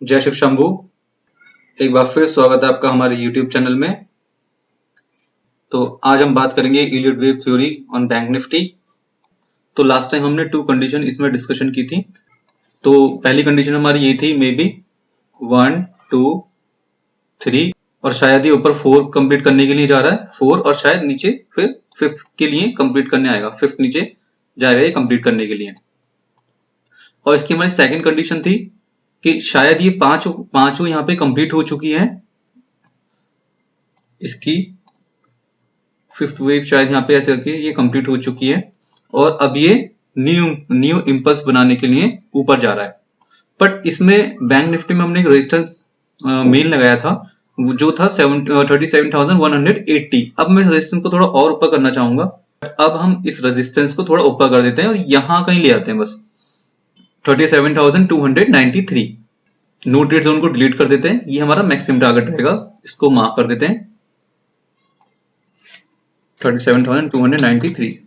जय शिव शंभू। एक बार फिर स्वागत है आपका हमारे YouTube चैनल में। तो आज हम बात करेंगे Elliot wave theory on bank Nifty. तो लास्ट टाइम हमने 2 कंडीशन इसमें डिस्कशन की थी। तो पहली कंडीशन हमारी ये थी मे बी 1 2 3 और शायद ये ऊपर 4 कंप्लीट करने के लिए जा रहा है, 4 और शायद नीचे फिर 5th के लिए कंप्लीट करने आएगा, 5th नीचे जाएगा ये कंप्लीट करने के लिए। और इसकी हमारी सेकंड कंडीशन थी कि शायद ये पांचों यहाँ पे कंप्लीट हो चुकी है। इसकी 5th वेव शायद यहाँ पे ऐसे करके ये कंप्लीट हो चुकी है और अब ये न्यू इंपल्स बनाने के लिए ऊपर जा रहा है। बट इसमें बैंक निफ्टी में हमने एक रेजिस्टेंस मेन लगाया था जो था 37,180। अब मैं रेजिस्टेंस को थोड़ा और ऊपर करना चाहूंगा। अब हम इस रेजिस्टेंस को थोड़ा ऊपर कर देते हैं और यहां कहीं ले आते हैं, बस 37,293। नो ट्रेड जोन को डिलीट कर देते हैं, ये हमारा मैक्सिमम टारगेट रहेगा। इसको मार्क कर देते हैं 37,293।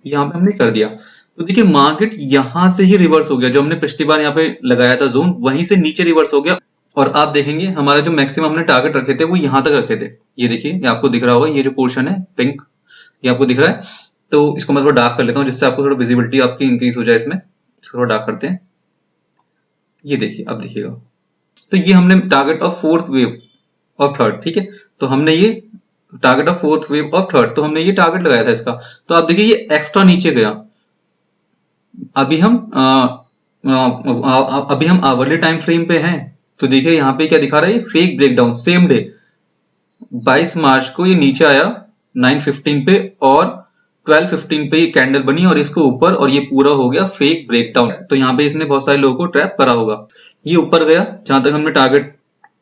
यहां पे हमने कर दिया। तो देखिए मार्केट यहां से ही रिवर्स हो गया, जो हमने पिछली बार यहाँ पे लगाया था जोन वहीं से नीचे रिवर्स हो गया। और आप देखेंगे हमारा जो मैक्सिमम हमने टारगेट रखे थे वो यहां तक रखे थे। ये देखिए, ये आपको दिख रहा होगा, ये जो पोर्शन है पिंक, ये आपको दिख रहा है। तो इसको मैं थोड़ा डार्क कर लेता हूँ जिससे आपको थोड़ा विजिबिलिटी आपकी इंक्रीज हो जाए इसमें। इसको थोड़ा डार्क करते हैं। ये देखिए, अब देखिएगा। तो ये हमने टारगेट ऑफ 4th वेव और 3rd, ठीक है। तो हमने ये टारगेट ऑफ 4th वेव और 3rd, तो हमने ये टारगेट लगाया था इसका। तो आप देखिए ये एक्स्ट्रा नीचे गया। अभी हम आवरली टाइम फ्रेम पे हैं। तो देखिए यहाँ पे क्या दिखा रहा है, फेक ब्रेकडाउन। सेम डे 22 मार्च को ये नीचे आया 9:15 पे और 12:15 पे ये कैंडल बनी और इसको ऊपर, और ये पूरा हो गया फेक ब्रेकडाउन। तो यहाँ पे इसने बहुत सारे लोगों को ट्रैप करा होगा। ये ऊपर गया जहां तक हमने टारगेट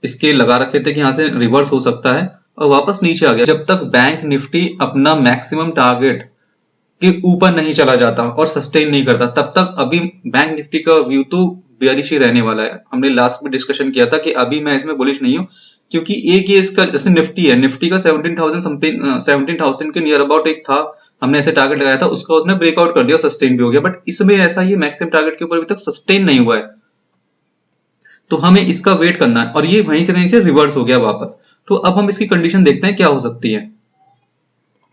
इसके लगा रखे थे कि यहाँ से रिवर्स हो सकता है, और वापस नीचे आ गया। जब तक बैंक निफ्टी अपना मैक्सिमम टारगेट के ऊपर नहीं चला जाता और सस्टेन नहीं करता, तब तक अभी बैंक निफ्टी का व्यू तो बेयरिश ही रहने वाला है। हमने लास्ट में डिस्कशन किया था कि अभी मैं इसमें बुलिश नहीं हूँ, क्योंकि एक ये इसका जैसे निफ्टी है, निफ्टी का 17,000 के नियर अबाउट एक था, हमने ऐसे टारगेट लगाया था, उसका उसने ब्रेकआउट कर दिया, सस्टेन भी हो गया। बट इसमें ऐसा ये मैक्सिमम टारगेट के ऊपर अभी तक सस्टेन नहीं हुआ है, तो हमें इसका वेट करना है। और ये वहीं से कहीं से रिवर्स हो गया वापस। तो अब हम इसकी कंडीशन देखते हैं क्या हो सकती है,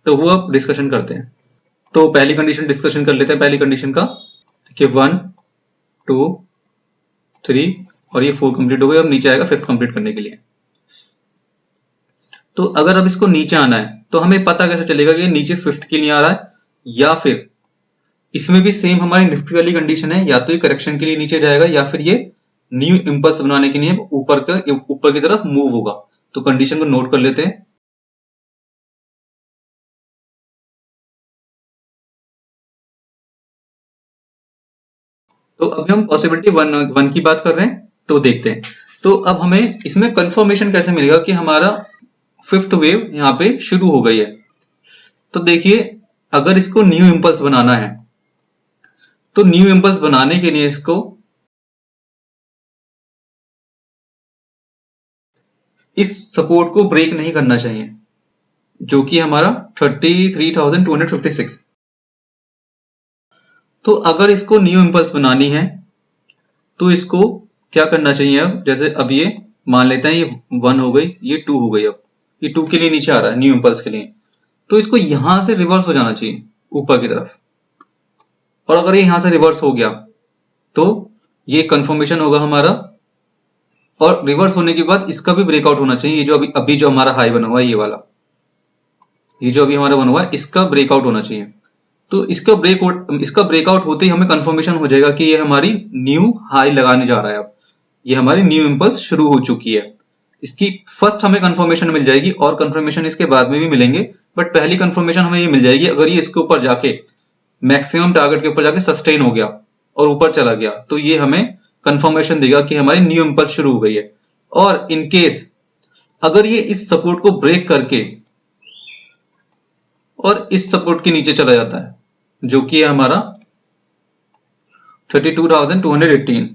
तो वो अब डिस्कशन करते हैं। तो पहली कंडीशन डिस्कशन कर लेते हैं। पहली कंडीशन का देखिए 1 2 3 और ये 4 कंप्लीट हो गए। अब नीचे आएगा 5th कंप्लीट करने के लिए। तो अगर अब इसको नीचे आना है तो हमें पता कैसे चलेगा कि नीचे 5th के लिए आ रहा है, या फिर इसमें भी सेम हमारी निफ्टी वाली कंडीशन है, या तो ये करेक्शन के लिए नीचे जाएगा या फिर ये न्यू इंपल्स बनाने के लिए ऊपर की तरफ मूव होगा। तो कंडीशन को नोट कर लेते हैं। तो अभी हम पॉसिबिलिटी वन की बात कर रहे हैं, तो देखते हैं। तो अब हमें इसमें कंफर्मेशन कैसे मिलेगा कि हमारा 5th वेव यहाँ पे शुरू हो गई है। तो देखिए, अगर इसको न्यू इंपल्स बनाना है तो न्यू इंपल्स बनाने के लिए इसको इस सपोर्ट को ब्रेक नहीं करना चाहिए, जो कि हमारा 33,256। तो अगर इसको न्यू इंपल्स बनानी है तो इसको क्या करना चाहिए, अब जैसे अब ये मान लेते हैं ये 1 हो गई, ये 2 हो गई। अब ये 2 के लिए नीचे आ रहा है न्यू इंपल्स के लिए, तो इसको यहां से रिवर्स हो जाना चाहिए ऊपर की तरफ। और अगर ये यहां से रिवर्स हो गया तो ये कंफर्मेशन होगा हमारा, और रिवर्स होने के बाद इसका भी ब्रेकआउट होना चाहिए। ये जो अभी जो हमारा हाई बना हुआ है, ये वाला, ये जो अभी हमारा बना हुआ है, इसका ब्रेकआउट होना चाहिए। तो इसका ब्रेकआउट होते ही हमें कंफर्मेशन हो जाएगा कि ये हमारी न्यू हाई लगाने जा रहा है। अब ये हमारी न्यू इंपल्स शुरू हो चुकी है। इसकी फर्स्ट हमें कंफर्मेशन मिल जाएगी, और कंफर्मेशन इसके बाद में भी मिलेंगे। बट पहली कंफर्मेशन हमें ये मिल जाएगी अगर ये इसके ऊपर जाके मैक्सिमम टारगेट के ऊपर जाके सस्टेन हो गया और ऊपर चला गया, तो ये हमें कंफर्मेशन देगा कि हमारी न्यू इंपल्स शुरू हो गई है। और इन केस अगर ये इस सपोर्ट को ब्रेक करके और इस सपोर्ट के नीचे चला जाता है, जो कि है हमारा 32,218,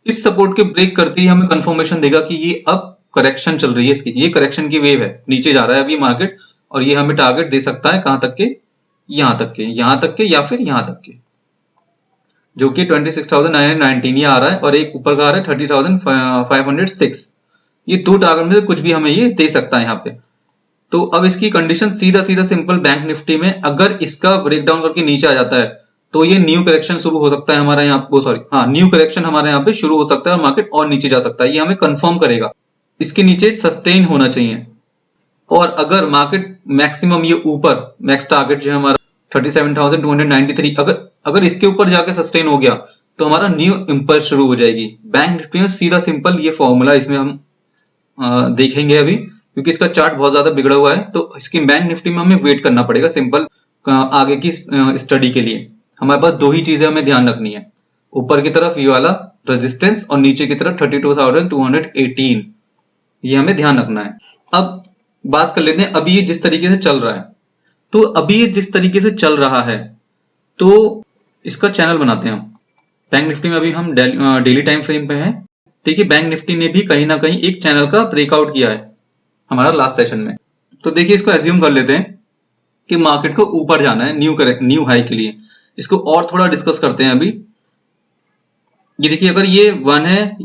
इस सपोर्ट के ब्रेक करते ही हमें कंफर्मेशन देगा कि ये अब करेक्शन चल रही है इसकी, ये करेक्शन की वेव है, नीचे जा रहा है अभी मार्केट। और ये हमें टारगेट दे सकता है कहां तक के, यहां तक के या फिर यहां तक के। जो कि 26,919 ये आ रहा है, और एक ऊपर का आ रहा है 30,506। ये दो टारगेट में से कुछ भी हमें ये दे सकता है यहाँ पे। तो अब इसकी कंडीशन सीधा सीधा सिंपल, बैंक निफ्टी में अगर इसका ब्रेकडाउन करके नीचे आ जाता है तो ये न्यू करेक्शन शुरू हो सकता है हमारा यहाँ पे, न्यू करेक्शन हमारे यहाँ पे शुरू हो सकता है और मार्केट और नीचे जा सकता है, ये हमें कंफर्म करेगा। इसके नीचे सस्टेन होना चाहिए, और अगर मार्केट मैक्सिमम ये ऊपर मैक्स टारगेट जो है हमारा 37,293, अगर इसके ऊपर जाके सस्टेन हो गया तो हमारा न्यू इंपल्स शुरू हो जाएगी। बैंक निफ्टी में सीधा सिंपल ये फॉर्मूला इसमें हम देखेंगे अभी, क्योंकि इसका चार्ट बहुत ज्यादा बिगड़ा हुआ है, तो इसकी बैंक निफ्टी में हमें वेट करना पड़ेगा सिंपल आगे की स्टडी के लिए। हमारे पास दो ही चीजें हमें ध्यान रखनी है, ऊपर की तरफ ये वाला रेजिस्टेंस और नीचे की तरफ 32,218, ये हमें ध्यान रखना है। अब बात कर लेते हैं अभी ये जिस तरीके से चल रहा है, तो अभी ये जिस तरीके से चल रहा है तो इसका चैनल बनाते हैं हम। बैंक निफ्टी में अभी हम डेली टाइम फ्रेम पे हैं। देखिए बैंक निफ्टी ने भी कहीं ना कहीं एक चैनल का ब्रेकआउट किया है हमारा लास्ट सेशन में। तो देखिए इसको एज्यूम कर लेते हैं कि मार्केट को ऊपर जाना है न्यू हाई के लिए। इसको और थोड़ा डिस्कस करते हैं अभी। ये देखिए अगर ये 1 है,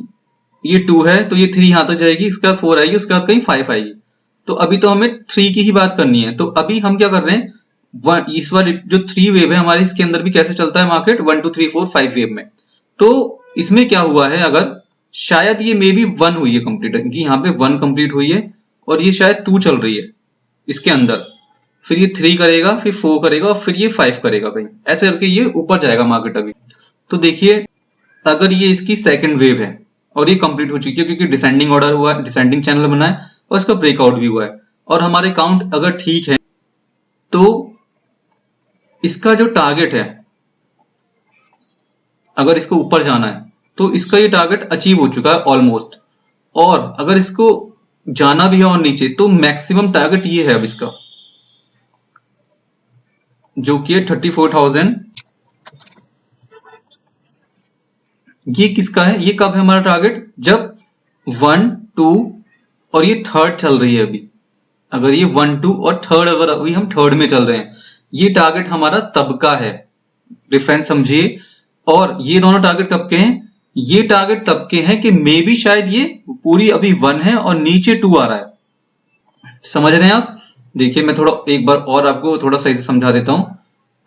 ये 2 है, तो ये 3 यहां तक जाएगी, इसके बाद 4 आएगी, उसके बाद कहीं 5 आएगी। तो अभी तो हमें 3 की ही बात करनी है। तो अभी हम क्या कर रहे हैं, इस बार जो 3 वेव है हमारे, इसके अंदर भी कैसे चलता है मार्केट 1 2 3 4 5 वेव में। तो इसमें क्या हुआ है, अगर शायद ये मे बी 1 हुई है कंप्लीट, क्योंकि यहाँ पे 1 कंप्लीट हुई है और ये शायद 2 चल रही है इसके अंदर, फिर ये 3 करेगा, फिर 4 करेगा और फिर ये 5 करेगा भाई, ऐसे करके ये ऊपर जाएगा मार्केट अभी। तो देखिए अगर ये इसकी सेकंड वेव है और ये कंप्लीट हो चुकी है, क्योंकि डिसेंडिंग ऑर्डर हुआ है, डिसेंडिंग चैनल बना है और इसका ब्रेकआउट भी हुआ है, और हमारे काउंट अगर ठीक है तो इसका जो टारगेट है, अगर इसको ऊपर जाना है तो इसका ये टारगेट अचीव हो चुका है ऑलमोस्ट। और अगर इसको जाना भी है और नीचे, तो मैक्सिमम टारगेट ये है अब इसका, जो कि है 34,000। ये किसका है, ये कब है हमारा टारगेट, जब 1 2 और ये थर्ड चल रही है अभी। अगर ये 1 2 और थर्ड, अगर अभी हम थर्ड में चल रहे हैं, ये टारगेट हमारा तब का है, डिफरेंस समझिए। और ये दोनों टारगेट कब के हैं, ये टारगेट तब के हैं कि मे बी शायद ये पूरी अभी 1 है और नीचे 2 आ रहा है। समझ रहे हैं आप। देखिए मैं थोड़ा एक बार और आपको थोड़ा सही से समझा देता हूं।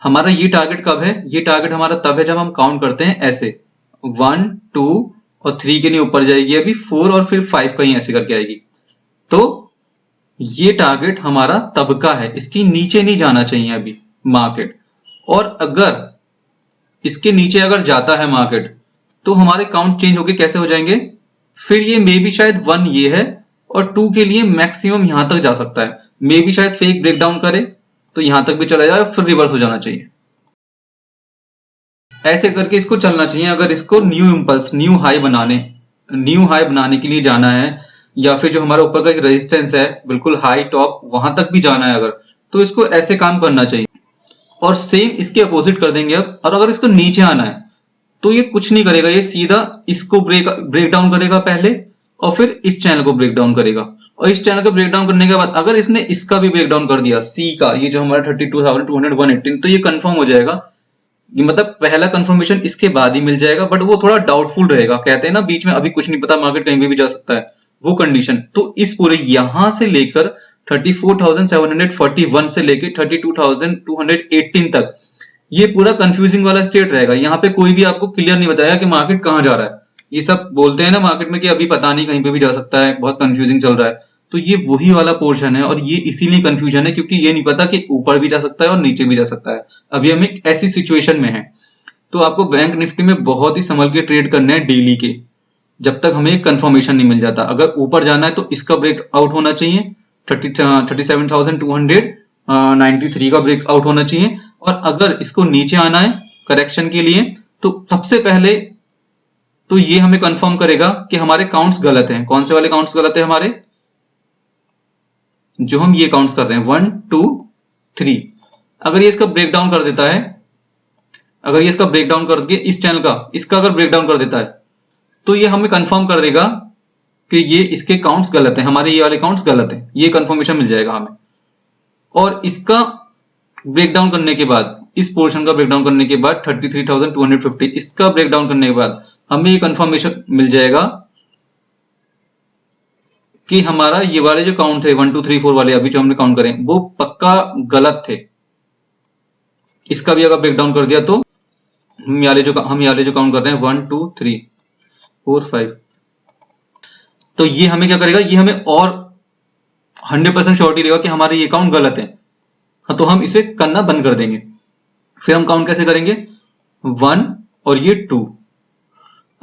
हमारा ये टारगेट कब है, ये टारगेट हमारा तब है जब हम काउंट करते हैं ऐसे 1 2 और 3 के लिए ऊपर जाएगी, अभी 4 और फिर 5 कहीं ऐसे करके आएगी। तो ये टारगेट हमारा तब का है, इसकी नीचे नहीं जाना चाहिए अभी मार्केट। और अगर इसके नीचे अगर जाता है मार्केट तो हमारे काउंट चेंज होके कैसे हो जाएंगे, फिर ये मे बी शायद 1 ये है और 2 के लिए मैक्सिमम यहां तक जा सकता है, मे बी शायद फेक ब्रेकडाउन करे तो यहां तक भी चला जाए, फिर रिवर्स हो जाना चाहिए। ऐसे करके इसको चलना चाहिए। अगर इसको न्यू इंपल्स, न्यू हाई बनाने के लिए जाना है, या फिर जो हमारा ऊपर का एक रेजिस्टेंस है बिल्कुल हाई टॉप, वहां तक भी जाना है अगर, तो इसको ऐसे काम करना चाहिए। और सेम इसके अपोजिट कर देंगे अब। और अगर इसको नीचे आना है तो ये कुछ नहीं करेगा, ये सीधा इसको ब्रेक डाउन करेगा पहले और फिर इस चैनल को ब्रेक डाउन करेगा, और इस चैनल को ब्रेक डाउन करने के बाद अगर इसने इसका भी ब्रेक डाउन कर दिया, सी का, ये जो हमारा 32,218, तो ये कंफर्म हो जाएगा। ये मतलब पहला कंफर्मेशन इसके बाद ही मिल जाएगा, बट वो थोड़ा डाउटफुल रहेगा। कहते हैं ना बीच में अभी कुछ नहीं पता, मार्केट कहीं भी जा सकता है, वो कंडीशन। तो इस पूरे यहां से लेकर 34,741 से लेकर 32,218 तक ये पूरा कंफ्यूजिंग वाला स्टेट रहेगा। यहाँ पे कोई भी आपको क्लियर नहीं बताएगा कि मार्केट कहाँ जा रहा है। ये सब बोलते हैं ना मार्केट में कि अभी पता नहीं, कहीं पे भी जा सकता है, बहुत कंफ्यूजिंग चल रहा है। तो ये वही वाला पोर्शन है, और ये इसीलिए कंफ्यूजन है क्योंकि ये नहीं पता कि ऊपर भी जा सकता है और नीचे भी जा सकता है। अभी हम एक ऐसी सिचुएशन में है। तो आपको बैंक निफ्टी में बहुत ही संभल के ट्रेड करने हैं डेली के, जब तक हमें कंफर्मेशन नहीं मिल जाता। अगर ऊपर जाना है तो इसका ब्रेक आउट होना चाहिए, 37,293 का ब्रेक आउट होना चाहिए। और अगर इसको नीचे आना है करेक्शन के लिए, तो सबसे पहले तो ये हमें कंफर्म करेगा कि हमारे काउंट्स गलत हैं। कौन से वाले काउंट्स गलत है हमारे, जो हम ये काउंट्स कर रहे हैं 1 2 3। अगर ये इसका ब्रेकडाउन कर देता है, अगर ये इसका ब्रेकडाउन करके इस चैनल का, इसका अगर ब्रेकडाउन कर देता है, तो ये हमें कंफर्म कर देगा कि ये इसके काउंट्स गलत हैं, हमारे ये वाले काउंट्स गलत हैं। ये कंफर्मेशन मिल जाएगा हमें। और इसका ब्रेकडाउन करने के बाद इस पोर्शन का ब्रेकडाउन करने के बाद 33,250 इसका ब्रेकडाउन करने के बाद हमें ये कंफर्मेशन मिल जाएगा कि हमारा ये वाले जो काउंट थे 1 2 3 4 वाले अभी जो हमने काउंट करें वो पक्का गलत थे। इसका भी अगर ब्रेकडाउन कर दिया तो हम ये जो काउंट कर रहे हैं 1 2 3 4 5, तो ये हमें क्या करेगा, ये हमें और 100% श्योरिटी देगा कि हमारे ये काउंट गलत है। हाँ, तो हम इसे करना बंद कर देंगे। फिर हम काउंट कैसे करेंगे, 1 और ये 2।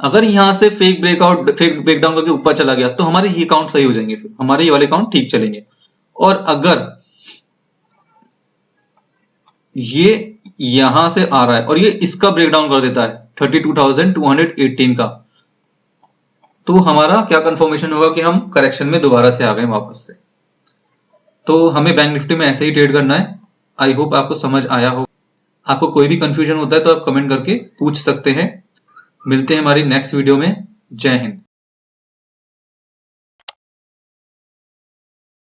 अगर यहां से फेक ब्रेकडाउन करके ऊपर चला गया तो हमारे ये काउंट सही हो जाएंगे, फिर हमारे ये वाले काउंट ठीक चलेंगे। और अगर ये यहां से आ रहा है और ये इसका ब्रेकडाउन कर देता है 32,218 का, तो हमारा क्या कंफर्मेशन होगा कि हम करेक्शन में दोबारा से आ गए वापस से। तो हमें बैंक निफ्टी में ऐसे ही ट्रेड करना है। आई होप आपको समझ आया हो। आपको कोई भी कंफ्यूजन होता है तो आप कमेंट करके पूछ सकते हैं। मिलते हैं हमारी नेक्स्ट वीडियो में। जय हिंद।